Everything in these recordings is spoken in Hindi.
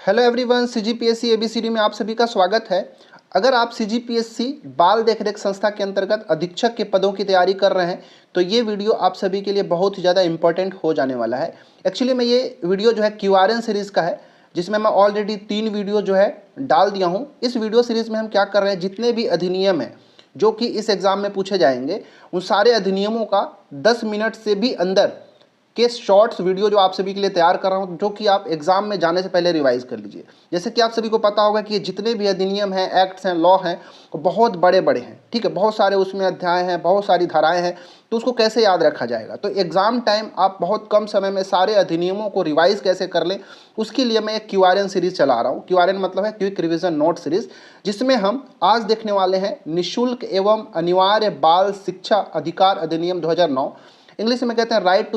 हेलो एवरीवन, सीजीपीएससी एबीसीडी में आप सभी का स्वागत है। अगर आप सीजीपीएससी बाल देखरेख संस्था के अंतर्गत अधीक्षक के पदों की तैयारी कर रहे हैं तो ये वीडियो आप सभी के लिए बहुत ही ज़्यादा इंपॉर्टेंट हो जाने वाला है। एक्चुअली में ये वीडियो जो है क्यूआरएन सीरीज़ का है, जिसमें मैं ऑलरेडी 3 वीडियो जो है डाल दिया हूँ। इस वीडियो सीरीज़ में हम क्या कर रहे हैं, जितने भी अधिनियम हैं जो कि इस एग्ज़ाम में पूछे जाएंगे, उन सारे अधिनियमों का 10 मिनट से भी अंदर के शॉर्ट्स वीडियो जो आप सभी के लिए तैयार कर रहा हूं, जो कि आप एग्जाम में जाने से पहले रिवाइज कर लीजिए। जैसे कि आप सभी को पता होगा कि ये जितने भी अधिनियम हैं, एक्ट्स हैं, लॉ हैं, वो बहुत बड़े बड़े हैं। ठीक है, बहुत सारे उसमें अध्याय हैं, बहुत सारी धाराएं हैं, तो उसको कैसे याद रखा जाएगा। तो एग्जाम टाइम आप बहुत कम समय में सारे अधिनियमों को रिवाइज कैसे कर लें, उसके लिए मैं एक क्यूआरएन सीरीज चला रहा हूँ। क्यूआरएन मतलब है क्विक रिविजन नोट सीरीज, जिसमें हम आज देखने वाले हैं निःशुल्क एवं अनिवार्य बाल शिक्षा अधिकार अधिनियम 2009। इंग्लिश में कहते हैं right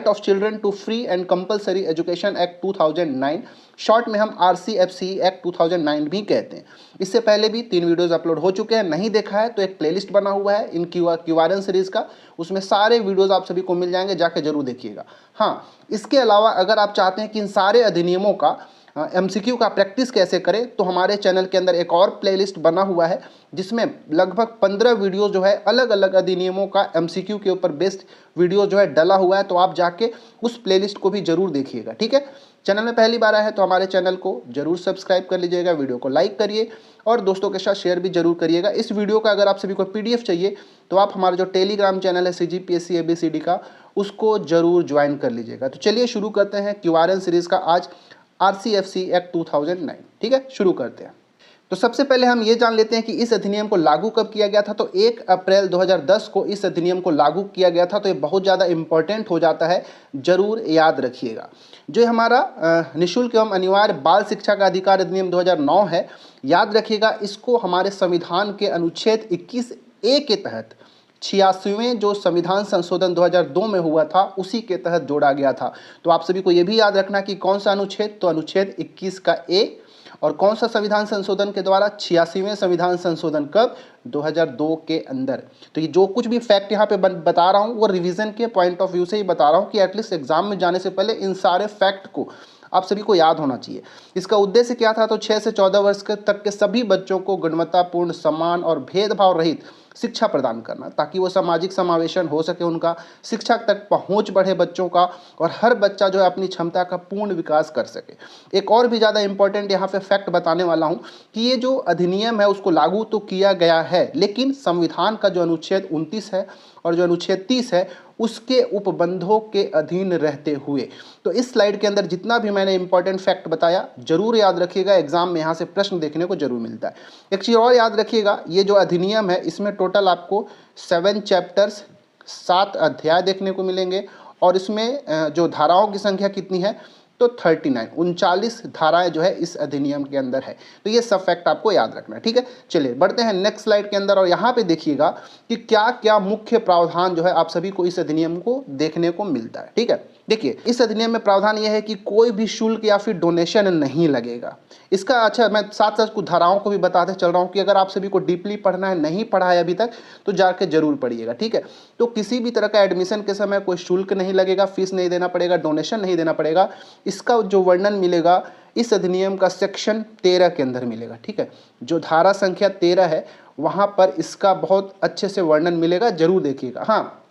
of children to free and compulsory education act 2009। Short में हम RCFCE एक्ट 2009 भी कहते हैं। इससे पहले भी 3 वीडियोस अपलोड हो चुके हैं, नहीं देखा है तो एक प्लेलिस्ट बना हुआ है इन क्यूआरएन सीरीज का, उसमें सारे वीडियोस आप सभी को मिल जाएंगे, जाके जरूर देखिएगा। हाँ, इसके अलावा अगर आप चाहते हैं कि इन सारे अधिनियमों का MCQ का प्रैक्टिस कैसे करें, तो हमारे चैनल के अंदर एक और प्लेलिस्ट बना हुआ है, जिसमें लगभग 15 वीडियो जो है अलग अलग अधिनियमों का MCQ के ऊपर बेस्ड वीडियो जो है डला हुआ है। तो आप जाके उस प्लेलिस्ट को भी जरूर देखिएगा। ठीक है, चैनल में पहली बार आया है तो हमारे चैनल को जरूर सब्सक्राइब कर लीजिएगा, वीडियो को लाइक करिए और दोस्तों के साथ शेयर भी जरूर करिएगा। इस वीडियो का अगर आप सभी को PDF चाहिए तो आप हमारा जो टेलीग्राम चैनल है CGPSC ABCD का, उसको जरूर ज्वाइन कर लीजिएगा। तो चलिए शुरू करते हैं क्यूआरएन सीरीज का आज RCFCE एक्ट 2009। ठीक है, शुरू करते हैं। तो सबसे पहले हम ये जान लेते हैं कि इस अधिनियम को लागू कब किया गया था। तो 1 अप्रैल 2010 को इस अधिनियम को लागू किया गया था। तो ये बहुत ज़्यादा इंपॉर्टेंट हो जाता है, जरूर याद रखिएगा। जो हमारा निःशुल्क एवं अनिवार्य बाल शिक्षा का अधिकार अधिनियम 2009 है, याद रखिएगा, इसको हमारे संविधान के अनुच्छेद 21A के तहत 86वें जो संविधान संशोधन 2002 में हुआ था, उसी के तहत जोड़ा गया था। तो आप सभी को यह भी याद रखना कि कौन सा अनुच्छेद, तो अनुच्छेद 21 का A, और कौन सा संविधान संशोधन के द्वारा, 86वें संविधान संशोधन कब, 2002 के अंदर। तो ये जो कुछ भी फैक्ट यहाँ पे बता रहा हूँ वो रिवीजन के पॉइंट ऑफ व्यू से ही बता रहा हूँ कि एटलीस्ट एग्जाम में जाने से पहले इन सारे फैक्ट को आप सभी को याद होना चाहिए। इसका उद्देश्य क्या था, तो 6 से 14 वर्ष तक के सभी बच्चों को गुणवत्तापूर्ण, समान और भेदभाव रहित शिक्षा प्रदान करना, ताकि वो सामाजिक समावेशन हो सके, उनका शिक्षा तक पहुंच बढ़े बच्चों का, और हर बच्चा जो है अपनी क्षमता का पूर्ण विकास कर सके। एक और भी ज़्यादा इंपॉर्टेंट यहाँ पे फैक्ट बताने वाला हूँ कि ये जो अधिनियम है उसको लागू तो किया गया है, लेकिन संविधान का जो अनुच्छेद 29 है और जो अनुच्छेद 30 है, उसके उपबंधों के अधीन रहते हुए। तो इस स्लाइड के अंदर जितना भी मैंने इंपॉर्टेंट फैक्ट बताया जरूर याद रखिएगा, एग्जाम में यहाँ से प्रश्न देखने को जरूर मिलता है। एक चीज़ और याद रखिएगा, ये जो अधिनियम है इसमें टोटल आपको 7 चैप्टर्स, 7 अध्याय देखने को मिलेंगे, और इसमें जो धाराओं की संख्या कितनी है, तो 39 धाराएं जो है इस अधिनियम के अंदर है। तो ये सब फैक्ट आपको याद रखना है। ठीक है, चलिए बढ़ते हैं नेक्स्ट स्लाइड के अंदर, और यहाँ पे देखिएगा कि क्या क्या मुख्य प्रावधान जो है आप सभी को इस अधिनियम को देखने को मिलता है। ठीक है, देखिए इस अधिनियम में प्रावधान यह है कि कोई भी शुल्क या फिर डोनेशन नहीं लगेगा। इसका अच्छा, मैं साथ साथ कुछ धाराओं को भी बताते चल रहा हूँ कि अगर आप सभी को डीपली पढ़ना है, नहीं पढ़ा है अभी तक, तो जाके जरूर पढ़िएगा। ठीक है, तो किसी भी तरह का एडमिशन के समय कोई शुल्क नहीं लगेगा, फीस नहीं देना पड़ेगा, डोनेशन नहीं देना पड़ेगा। इसका जो वर्णन मिलेगा इस अधिनियम का सेक्शन 13 के अंदर मिलेगा। ठीक है, जो धारा संख्या 13 है वहाँ पर इसका बहुत अच्छे से वर्णन मिलेगा, जरूर देखिएगा। हाँ,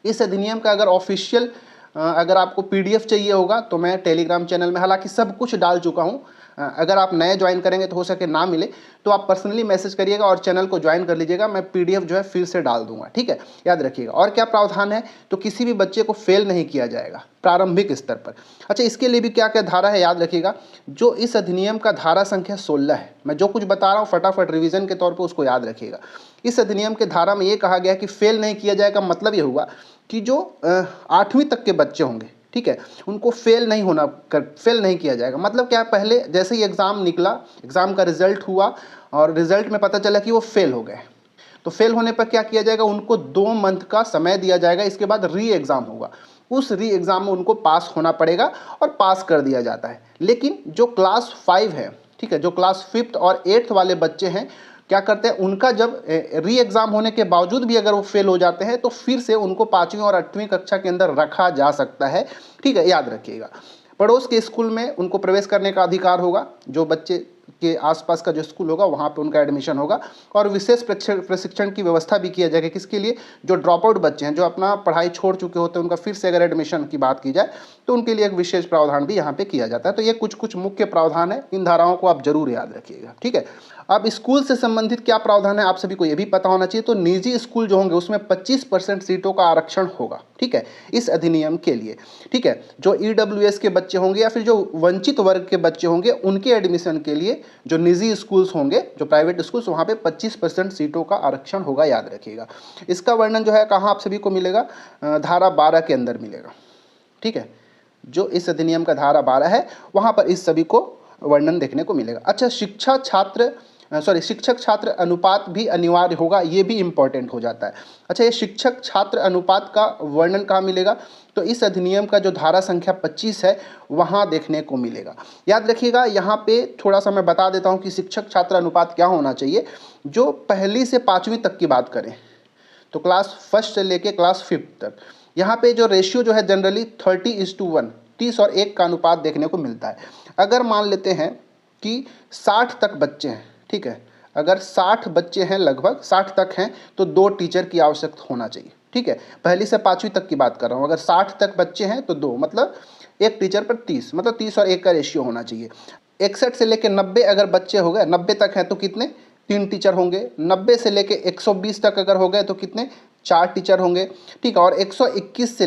इस अधिनियम का अगर ऑफिशियल अगर आपको PDF चाहिए होगा तो मैं टेलीग्राम चैनल में हालांकि सब कुछ डाल चुका हूँ। अगर आप नए ज्वाइन करेंगे तो हो सके ना मिले, तो आप पर्सनली मैसेज करिएगा और चैनल को ज्वाइन कर लीजिएगा, मैं PDF जो है फिर से डाल दूंगा। ठीक है, याद रखिएगा। और क्या प्रावधान है, तो किसी भी बच्चे को फेल नहीं किया जाएगा प्रारंभिक स्तर पर। अच्छा, इसके लिए भी क्या क्या धारा है याद रखिएगा। जो इस अधिनियम का धारा संख्या 16 है, मैं जो कुछ बता रहा हूँ फटाफट रिविजन के तौर पर उसको याद रखिएगा। इस अधिनियम के धारा में ये कहा गया कि फेल नहीं किया जाएगा, मतलब ये हुआ कि जो 8वीं तक के बच्चे होंगे, ठीक है, उनको फेल नहीं किया जाएगा। मतलब क्या, पहले जैसे ही एग्ज़ाम निकला, एग्ज़ाम का रिजल्ट हुआ और रिजल्ट में पता चला कि वो फेल हो गए, तो फेल होने पर क्या किया जाएगा, उनको 2 मंथ का समय दिया जाएगा। इसके बाद री एग्ज़ाम होगा, उस री एग्ज़ाम में उनको पास होना पड़ेगा और पास कर दिया जाता है। लेकिन जो क्लास 5 है, ठीक है, जो क्लास 5th और 8th वाले बच्चे हैं, क्या करते हैं, उनका जब री एग्ज़ाम होने के बावजूद भी अगर वो फेल हो जाते हैं तो फिर से उनको 5वीं और 8वीं कक्षा के अंदर रखा जा सकता है। ठीक है, याद रखिएगा। पड़ोस के स्कूल में उनको प्रवेश करने का अधिकार होगा, जो बच्चे के आसपास का जो स्कूल होगा वहाँ पे उनका एडमिशन होगा। और विशेष प्रशिक्षण की व्यवस्था भी किया जाएगा, किसके लिए, जो ड्रॉप आउट बच्चे हैं, जो अपना पढ़ाई छोड़ चुके होते हैं, उनका फिर से अगर एडमिशन की बात की जाए तो उनके लिए एक विशेष प्रावधान भी यहाँ पे किया जाता है। तो ये कुछ कुछ मुख्य प्रावधान है, इन धाराओं को आप जरूर याद रखिएगा, ठीक है। अब स्कूल से संबंधित क्या प्रावधान है आप सभी को ये भी पता होना चाहिए। तो निजी स्कूल जो होंगे उसमें 25% सीटों का आरक्षण होगा, ठीक है, इस अधिनियम के लिए, ठीक है। जो ईडब्ल्यूएस के बच्चे होंगे या फिर जो वंचित वर्ग के बच्चे होंगे उनके एडमिशन के लिए जो निजी स्कूल्स होंगे, जो प्राइवेट स्कूल्स, वहाँ पे 25% सीटों का आरक्षण होगा, याद रखिएगा। इसका वर्णन जो है कहाँ आप सभी को मिलेगा, धारा 12 के अंदर मिलेगा, ठीक है। जो इस अधिनियम का धारा 12 है वहाँ पर इस सभी को वर्णन देखने को मिलेगा। अच्छा, शिक्षक छात्र अनुपात भी अनिवार्य होगा, ये भी इंपॉर्टेंट हो जाता है। अच्छा, ये शिक्षक छात्र अनुपात का वर्णन कहाँ मिलेगा, तो इस अधिनियम का जो धारा संख्या 25 है वहाँ देखने को मिलेगा। याद रखिएगा, यहाँ पे थोड़ा सा मैं बता देता हूँ कि शिक्षक छात्र अनुपात क्या होना चाहिए। जो पहली से 5वीं तक की बात करें तो क्लास फर्स्ट से लेके क्लास 5th तक, यहाँ पे जो रेशियो जो है जनरली 30:1, 30 और 1 का अनुपात देखने को मिलता है। अगर मान लेते हैं कि 60 तक बच्चे हैं, ठीक है, अगर 60 बच्चे हैं, लगभग 60 तक हैं, तो 2 टीचर की आवश्यकता होना चाहिए, ठीक है। पहली से 5वीं तक की बात कर रहा हूँ, अगर 60 तक बच्चे हैं तो 2, मतलब 1 टीचर पर 30, मतलब 30 और 1 का रेशियो होना चाहिए। 61 से लेकर 90 अगर बच्चे हो गए, 90 तक हैं तो कितने, 3 टीचर होंगे। 90 से लेके 120 तक अगर हो गए तो कितने, 4 टीचर होंगे, ठीक है। और 121 से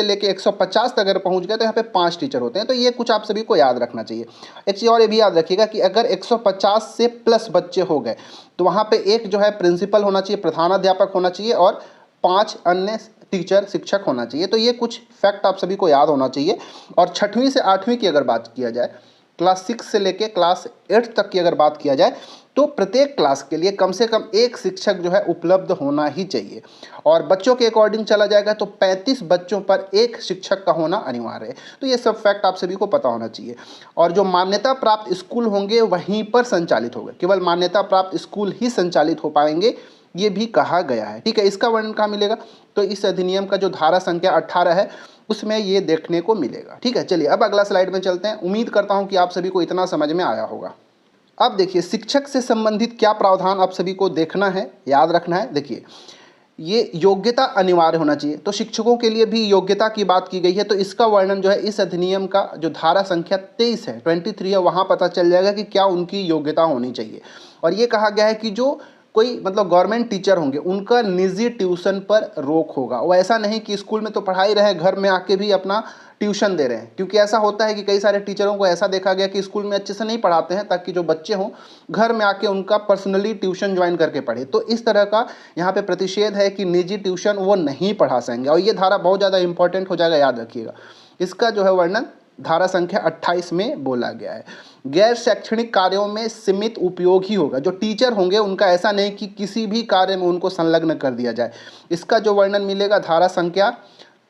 लेके 150 तक अगर पहुंच गए तो यहाँ पे 5 टीचर होते हैं। तो ये कुछ आप सभी को याद रखना चाहिए। एक चीज़ और ये भी याद रखिएगा कि अगर 150 से प्लस बच्चे हो गए तो वहाँ पे एक जो है प्रिंसिपल होना चाहिए, प्रधानाध्यापक होना चाहिए, और 5 अन्य टीचर, शिक्षक होना चाहिए। तो ये कुछ फैक्ट आप सभी को याद होना चाहिए। और 6वीं से 8वीं की अगर बात किया जाए, क्लास 6 से लेके क्लास 8 तक की अगर बात किया जाए, तो प्रत्येक क्लास के लिए कम से कम एक शिक्षक जो है उपलब्ध होना ही चाहिए। और बच्चों के अकॉर्डिंग चला जाएगा तो 35 बच्चों पर एक शिक्षक का होना अनिवार्य है। तो ये सब फैक्ट आप सभी को पता होना चाहिए। और जो मान्यता प्राप्त स्कूल होंगे वहीं पर संचालित होंगे, केवल मान्यता प्राप्त स्कूल ही संचालित हो पाएंगे, ये भी कहा गया है, ठीक है। इसका वर्णन कहाँ मिलेगा, तो इस अधिनियम का जो धारा संख्या 18 है उसमें ये देखने को मिलेगा, ठीक है। चलिए अब अगला स्लाइड में चलते हैं। उम्मीद करता हूँ कि आप सभी को इतना समझ में आया होगा। अब देखिए, शिक्षक से संबंधित क्या प्रावधान आप सभी को देखना है, याद रखना है। देखिए, ये योग्यता अनिवार्य होना चाहिए, तो शिक्षकों के लिए भी योग्यता की बात की गई है। तो इसका वर्णन जो है इस अधिनियम का जो धारा संख्या 23 है, 23 है, वहाँ पता चल जाएगा कि क्या उनकी योग्यता होनी चाहिए। और ये कहा गया है कि जो कोई मतलब गवर्नमेंट टीचर होंगे उनका निजी ट्यूशन पर रोक होगा। वो ऐसा नहीं कि स्कूल में तो पढ़ाई रहे, घर में आके भी अपना ट्यूशन दे रहे हैं, क्योंकि ऐसा होता है कि कई सारे टीचरों को ऐसा देखा गया कि स्कूल में अच्छे से नहीं पढ़ाते हैं, ताकि जो बच्चे हों घर में आके उनका पर्सनली ट्यूशन ज्वाइन करके पढ़े। तो इस तरह का यहाँ पे प्रतिषेध है कि निजी ट्यूशन वो नहीं पढ़ा सकेंगे। और ये धारा बहुत ज़्यादा इंपॉर्टेंट हो जाएगा, याद रखिएगा। इसका जो है वर्णन धारा संख्या 28 में बोला गया है। गैर शैक्षणिक कार्यों में सीमित उपयोग ही होगा। जो टीचर होंगे उनका ऐसा नहीं कि किसी भी कार्य में उनको संलग्न कर दिया जाए। इसका जो वर्णन मिलेगा धारा संख्या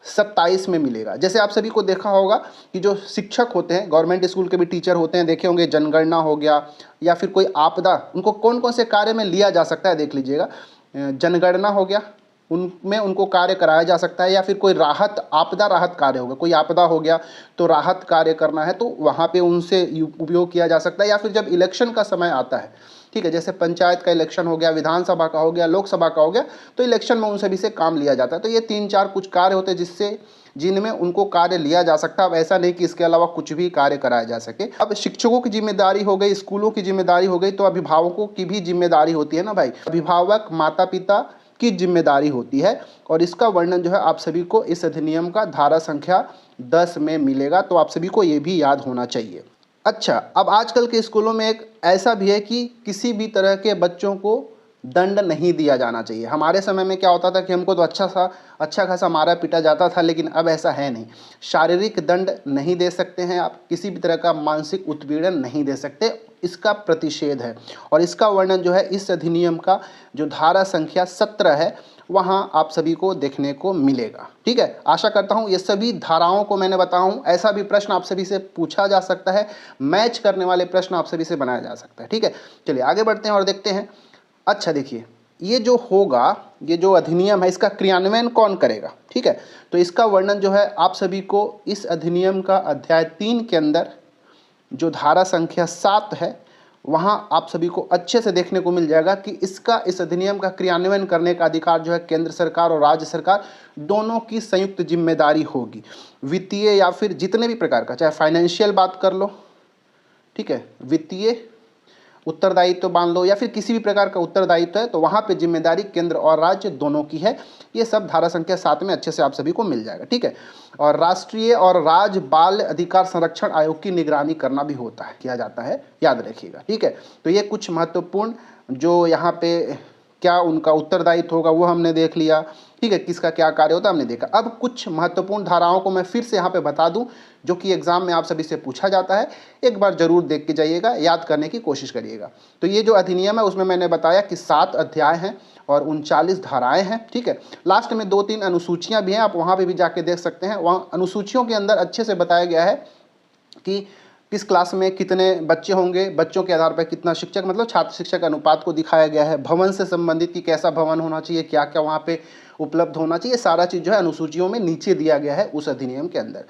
27 में मिलेगा। जैसे आप सभी को देखा होगा कि जो शिक्षक होते हैं, गवर्नमेंट स्कूल के भी टीचर होते हैं, देखे होंगे, जनगणना हो गया या फिर कोई आपदा, उनको कौन कौन से कार्य में लिया जा सकता है देख लीजिएगा। जनगणना हो गया, उनमें उनको कार्य कराया जा सकता है, या फिर कोई राहत, आपदा राहत कार्य होगा, कोई आपदा हो गया तो राहत कार्य करना है तो वहाँ पे उनसे उपयोग किया जा सकता है। या फिर जब इलेक्शन का समय आता है, ठीक है, जैसे पंचायत का इलेक्शन हो गया, विधानसभा का हो गया, लोकसभा का हो गया, तो इलेक्शन में उन सभी से काम लिया जाता है। तो ये 3-4 कुछ कार्य होते हैं जिनमें उनको कार्य लिया जा सकता है। अब ऐसा नहीं कि इसके अलावा कुछ भी कार्य कराया जा सके। अब शिक्षकों की जिम्मेदारी हो गई, स्कूलों की जिम्मेदारी हो गई, तो अभिभावकों की भी जिम्मेदारी होती है ना भाई। अभिभावक, माता पिता की जिम्मेदारी होती है। और इसका वर्णन जो है आप सभी को इस अधिनियम का धारा संख्या 10 में मिलेगा। तो आप सभी को ये भी याद होना चाहिए। अच्छा, अब आजकल के स्कूलों में एक ऐसा भी है कि किसी भी तरह के बच्चों को दंड नहीं दिया जाना चाहिए। हमारे समय में क्या होता था कि हमको तो अच्छा खासा मारा पीटा जाता था, लेकिन अब ऐसा है नहीं। शारीरिक दंड नहीं दे सकते हैं आप, किसी भी तरह का मानसिक उत्पीड़न नहीं दे सकते, इसका प्रतिषेध है। और इसका वर्णन जो है इस अधिनियम का जो धारा संख्या 17 है वहाँ आप सभी को देखने को मिलेगा। ठीक है, आशा करता हूँ ये सभी धाराओं को मैंने बताऊँ। ऐसा भी प्रश्न आप सभी से पूछा जा सकता है, मैच करने वाले प्रश्न आप सभी से बनाया जा सकता है। ठीक है, चलिए आगे बढ़ते हैं और देखते हैं। अच्छा देखिए, ये जो होगा, ये जो अधिनियम है, इसका क्रियान्वयन कौन करेगा, ठीक है। तो इसका वर्णन जो है आप सभी को इस अधिनियम का अध्याय 3 के अंदर जो धारा संख्या 7 है वहाँ आप सभी को अच्छे से देखने को मिल जाएगा कि इस अधिनियम का क्रियान्वयन करने का अधिकार जो है केंद्र सरकार और राज्य सरकार दोनों की संयुक्त जिम्मेदारी होगी। वित्तीय या फिर जितने भी प्रकार का, चाहे फाइनेंशियल बात कर लो, ठीक है, वित्तीय उत्तरदायित्व मान लो या फिर किसी भी प्रकार का उत्तरदायित्व है, तो वहाँ पे जिम्मेदारी केंद्र और राज्य दोनों की है। ये सब धारा संख्या 7 में अच्छे से आप सभी को मिल जाएगा, ठीक है। और राष्ट्रीय और राज्य बाल अधिकार संरक्षण आयोग की निगरानी करना भी होता है, किया जाता है, याद रखिएगा, ठीक है। तो ये कुछ महत्वपूर्ण जो यहाँ पे क्या उनका उत्तरदायित्व होगा वो हमने देख लिया, ठीक है, किसका क्या कार्य होता है हमने देखा। अब कुछ महत्वपूर्ण धाराओं को मैं फिर से यहाँ पे बता दूं जो कि एग्जाम में आप सभी से पूछा जाता है, एक बार जरूर देख के जाइएगा, याद करने की कोशिश करिएगा। तो ये जो अधिनियम है उसमें मैंने बताया कि 7 अध्याय हैं और 39 धाराएं हैं, ठीक है। लास्ट में 2-3 अनुसूचियाँ भी हैं, आप वहाँ पर भी जाके देख सकते हैं। वहाँ अनुसूचियों के अंदर अच्छे से बताया गया है कि किस क्लास में कितने बच्चे होंगे, बच्चों के आधार पर कितना शिक्षक, मतलब छात्र शिक्षक अनुपात को दिखाया गया है। भवन से संबंधित कि कैसा भवन होना चाहिए, क्या क्या वहाँ पे उपलब्ध होना चाहिए, सारा चीज़ जो है अनुसूचियों में नीचे दिया गया है उस अधिनियम के अंदर।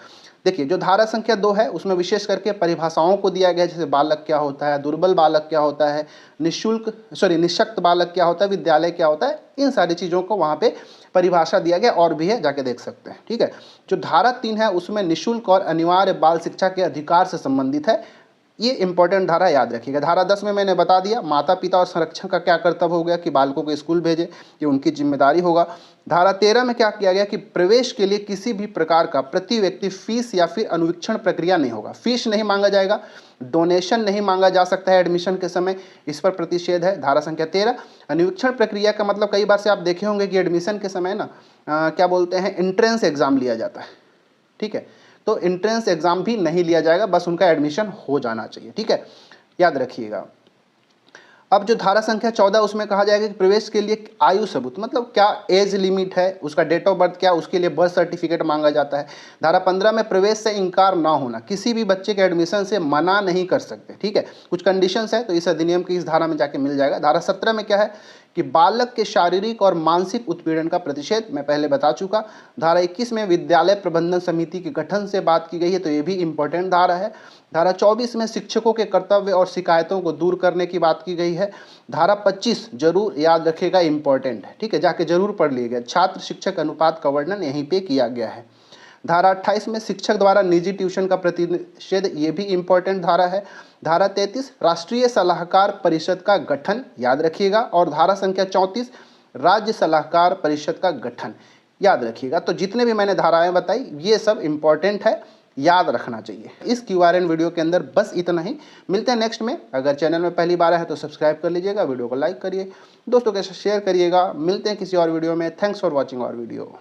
देखिए जो धारा संख्या 2 है उसमें विशेष करके परिभाषाओं को दिया गया है, जैसे बालक क्या होता है, दुर्बल बालक क्या होता है, निःशक्त बालक क्या होता है, विद्यालय क्या होता है, इन सारी चीज़ों को वहाँ पे परिभाषा दिया गया और भी है, जाके देख सकते हैं, ठीक है। जो धारा 3 है उसमें निःशुल्क और अनिवार्य बाल शिक्षा के अधिकार से संबंधित है, ये इंपॉर्टेंट धारा याद रखिएगा। धारा 10 में मैंने बता दिया माता पिता और संरक्षक का क्या कर्तव्य हो गया कि बालकों को स्कूल भेजे, ये उनकी जिम्मेदारी होगा। धारा 13 में क्या किया गया कि प्रवेश के लिए किसी भी प्रकार का प्रति व्यक्ति फीस या फिर अनुवीक्षण प्रक्रिया नहीं होगा, फीस नहीं मांगा जाएगा, डोनेशन नहीं मांगा जा सकता है एडमिशन के समय, इस पर प्रतिषेध है धारा संख्या 13। अनुवीक्षण प्रक्रिया का मतलब कई बार से आप देखे होंगे कि एडमिशन के समय ना क्या बोलते हैं, एंट्रेंस एग्जाम लिया जाता है, ठीक है। तो एंट्रेंस एग्जाम भी नहीं लिया जाएगा, बस उनका एडमिशन हो जाना चाहिए, ठीक है, याद रखिएगा। अब जो धारा संख्या 14 उसमें कहा जाएगा कि प्रवेश के लिए आयु सबूत, मतलब क्या एज लिमिट है, उसका डेट ऑफ बर्थ क्या, उसके लिए बर्थ सर्टिफिकेट मांगा जाता है। धारा 15 में प्रवेश से इनकार ना होना, किसी भी बच्चे के एडमिशन से मना नहीं कर सकते, ठीक है, कुछ कंडीशंस है, तो इस अधिनियम की इस धारा में जाके मिल जाएगा। धारा 17 में क्या है कि बालक के शारीरिक और मानसिक उत्पीड़न का प्रतिषेध, मैं पहले बता चुका। धारा 21 में विद्यालय प्रबंधन समिति के गठन से बात की गई है, तो ये भी इंपॉर्टेंट धारा है। धारा 24 में शिक्षकों के कर्तव्य और शिकायतों को दूर करने की बात की गई है। धारा 25 जरूर याद रखेगा, इंपॉर्टेंट है, ठीक है, जाके जरूर पढ़ लीजिएगा। छात्र शिक्षक अनुपात का वर्णन यहीं पे किया गया है। धारा 28 में शिक्षक द्वारा निजी ट्यूशन का प्रतिषेध, ये भी इंपॉर्टेंट धारा है। धारा 33 राष्ट्रीय सलाहकार परिषद का गठन, याद रखिएगा। और धारा संख्या 34 राज्य सलाहकार परिषद का गठन, याद रखिएगा। तो जितने भी मैंने धाराएं बताई ये सब इंपॉर्टेंट है, याद रखना चाहिए। इस QRN वीडियो के अंदर बस इतना ही, मिलते हैं नेक्स्ट में। अगर चैनल में पहली बार है तो सब्सक्राइब कर लीजिएगा, वीडियो को लाइक करिए, दोस्तों के साथ शेयर करिएगा। मिलते हैं किसी और वीडियो में। Thanks for watching our video.